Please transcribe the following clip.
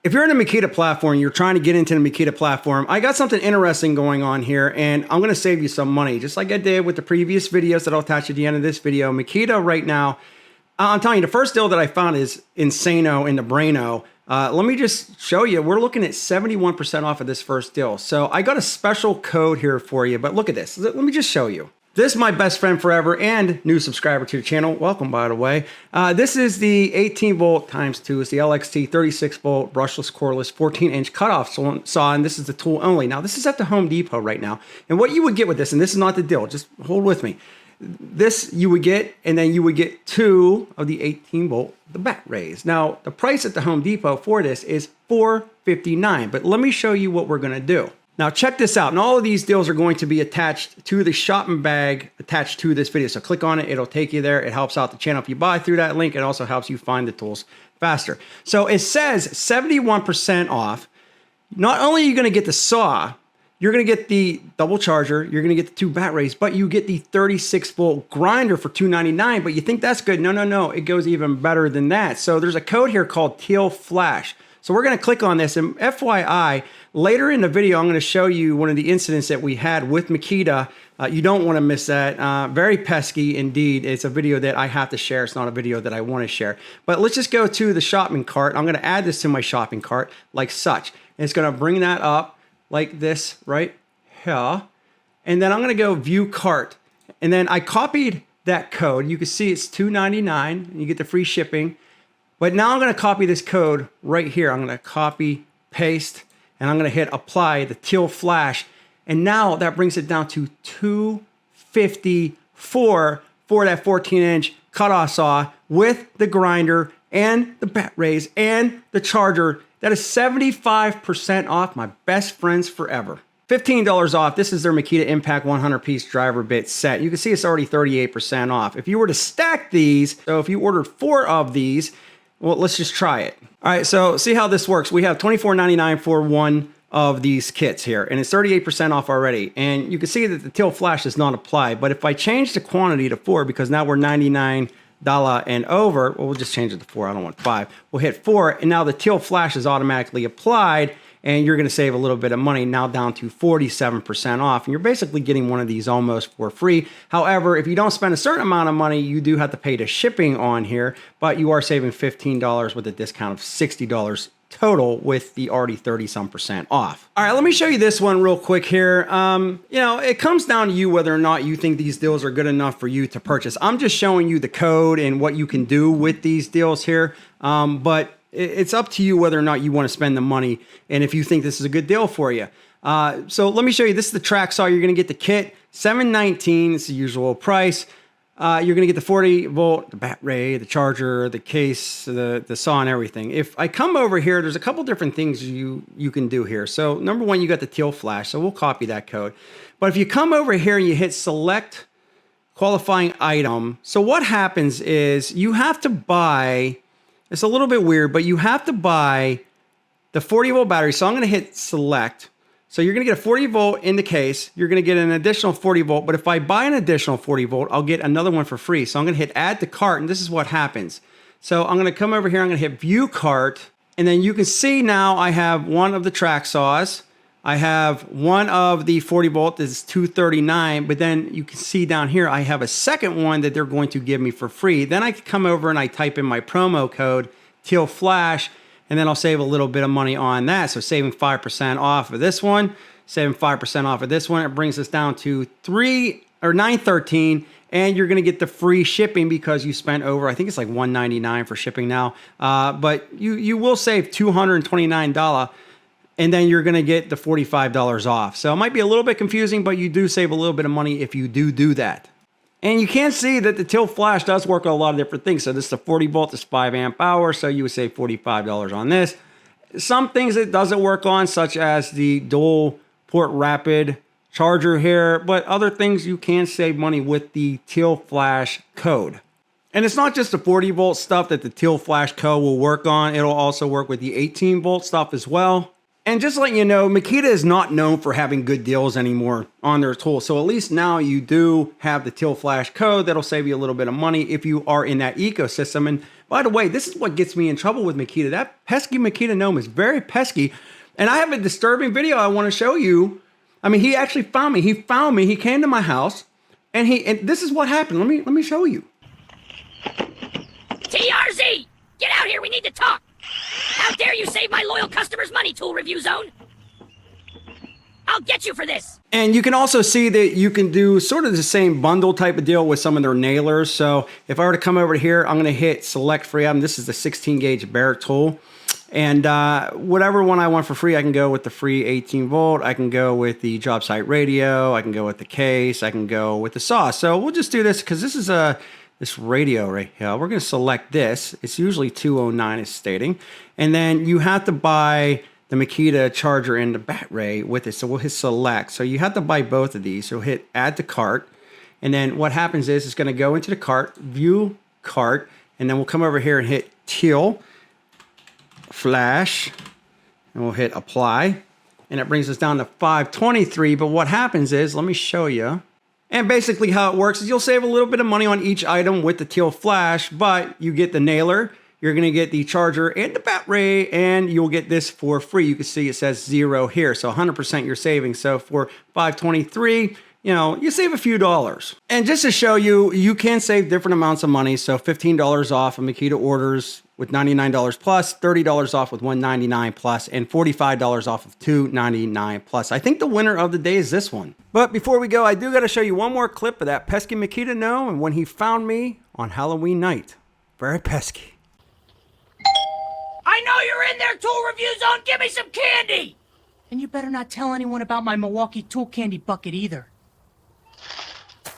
If you're in the Makita platform, you're trying to get into the Makita platform, I got something interesting going on here, and I'm going to save you some money, just like I did with the previous videos that I'll attach at the end of this video. Makita right now, I'm telling you, the first deal that I found is insano in the braino. Let me just show you. We're looking at 71% off of this first deal. So I got a special code here for you, but look at this. Let me just show you. This is my best friend forever and new subscriber to the channel. Welcome, by the way. This is the 18 volt times 2. It's the LXT 36 volt brushless cordless 14-inch cutoff saw, and this is the tool only. Now, this is at the Home Depot right now. And what you would get with this, and this is not the deal, just hold with me. This you would get, and then you would get 2 of the 18 volt, the bat rays. Now, the price at the Home Depot for this is $459, but let me show you what we're gonna do. Now check this out, and all of these deals are going to be attached to the shopping bag attached to this video. So click on it, it'll take you there. It helps out the channel if you buy through that link. It also helps you find the tools faster. So it says 71% off. Not only are you gonna get the saw, you're gonna get the double charger, you're gonna get the 2 bat rays, but you get the 36 volt grinder for $299, but you think that's good. No, no, no, it goes even better than that. So there's a code here called Teal Flash. So we're gonna click on this, and FYI, later in the video, I'm gonna show you one of the incidents that we had with Makita. You don't wanna miss that. Very pesky indeed. It's a video that I have to share. It's not a video that I wanna share. But let's just go to the shopping cart. I'm gonna add this to my shopping cart like such. And it's gonna bring that up like this right here. And then I'm gonna go view cart. And then I copied that code. You can see it's $299, and you get the free shipping. But now I'm gonna copy this code right here. I'm gonna copy, paste, and I'm gonna hit apply, the Teal Flash. And now that brings it down to $254 for that 14-inch cutoff saw with the grinder and the bat rays and the charger. That is 75% off, my best friends forever. $15 off. This is their Makita Impact 100-piece driver bit set. You can see it's already 38% off. If you were to stack these, so if you ordered 4 of these, well, let's just try it. All right, so see how this works. We have $24.99 for one of these kits here, and it's 38% off already. And you can see that the Teal Flash does not apply, but if I change the quantity to 4, because now we're $99 and over, well, we'll just change it to 4. I don't want 5. We'll hit 4, and now the Teal Flash is automatically applied, and you're gonna save a little bit of money, now down to 47% off. And you're basically getting one of these almost for free. However, if you don't spend a certain amount of money, you do have to pay the shipping on here, but you are saving $15 with a discount of $60 total with the already 30-some% off. All right, let me show you this one real quick here. You know, it comes down to you whether or not you think these deals are good enough for you to purchase. I'm just showing you the code and what you can do with these deals here, but it's up to you whether or not you want to spend the money and if you think this is a good deal for you. So let me show you. This is the track saw. You're going to get the kit, $719. It's the usual price. You're going to get the 40 volt, the bat ray, the charger, the case, the saw, and everything. If I come over here, there's a couple different things you can do here. So number one, you got the Teal Flash. So we'll copy that code. But if you come over here and you hit select qualifying item, so what happens is you have to buy. It's a little bit weird, but you have to buy the 40 volt battery. So I'm going to hit select. So you're going to get a 40 volt in the case. You're going to get an additional 40 volt. But if I buy an additional 40 volt, I'll get another one for free. So I'm going to hit add to cart, and this is what happens. So I'm going to come over here. I'm going to hit view cart. And then you can see now I have one of the track saws. I have one of the 40 volt. This is $239. But then you can see down here, I have a second one that they're going to give me for free. Then I can come over and I type in my promo code, Teal Flash, and then I'll save a little bit of money on that. So saving 5% off of this one, saving 5% off of this one. It brings us down to $913, and you're gonna get the free shipping because you spent over, I think it's like $199 for shipping now. But you will save $229. And then you're gonna get the $45 off. So it might be a little bit confusing, but you do save a little bit of money if you do that. And you can see that the Teal Flash does work on a lot of different things. So this is a 40 volt, this is 5 amp hour. So you would save $45 on this. Some things it doesn't work on, such as the dual port rapid charger here, but other things you can save money with the Teal Flash code. And it's not just the 40 volt stuff that the Teal Flash code will work on. It'll also work with the 18 volt stuff as well. And just letting you know, Makita is not known for having good deals anymore on their tools. So at least now you do have the Teal Flash code that'll save you a little bit of money if you are in that ecosystem. And By the way, this is what gets me in trouble with Makita. That Pesky Makita Gnome is very pesky. And I have a disturbing video I want to show you. I mean, he actually found me. He found me. He came to my house. And this is what happened. Let me show you. TRZ! Get out here, we need to talk! How dare you save my loyal customers' money, Tool Review Zone? I'll get you for this! And you can also see that you can do sort of the same bundle type of deal with some of their nailers. So if I were to come over here, I'm going to hit select free item. This is the 16 gauge Barrett tool. And whatever one I want for free, I can go with the free 18 volt. I can go with the job site radio. I can go with the case. I can go with the saw. So we'll just do this because this is this radio right here. We're going to select this. It's usually 209 is stating. And then you have to buy the Makita charger and the battery with it. So we'll hit select. So you have to buy both of these. So hit add to cart. And then what happens is it's going to go into the cart, view cart, and then we'll come over here and hit teal, flash, and we'll hit apply. And it brings us down to 523. But what happens is, let me show you. And basically how it works is you'll save a little bit of money on each item with the teal flash, but you get the nailer, you're going to get the charger and the battery, and you'll get this for free. You can see it says 0 here, so 100% you're saving. So for $523, you know, you save a few dollars. And just to show you, you can save different amounts of money. So $15 off of Makita orders with $99 plus, $30 off with $199 plus, and $45 off of $299 plus. I think the winner of the day is this one. But before we go, I do got to show you one more clip of that Pesky Makita Gnome and when he found me on Halloween night. Very pesky. I know you're in there, Tool Review Zone! Give me some candy! And you better not tell anyone about my Milwaukee tool candy bucket either.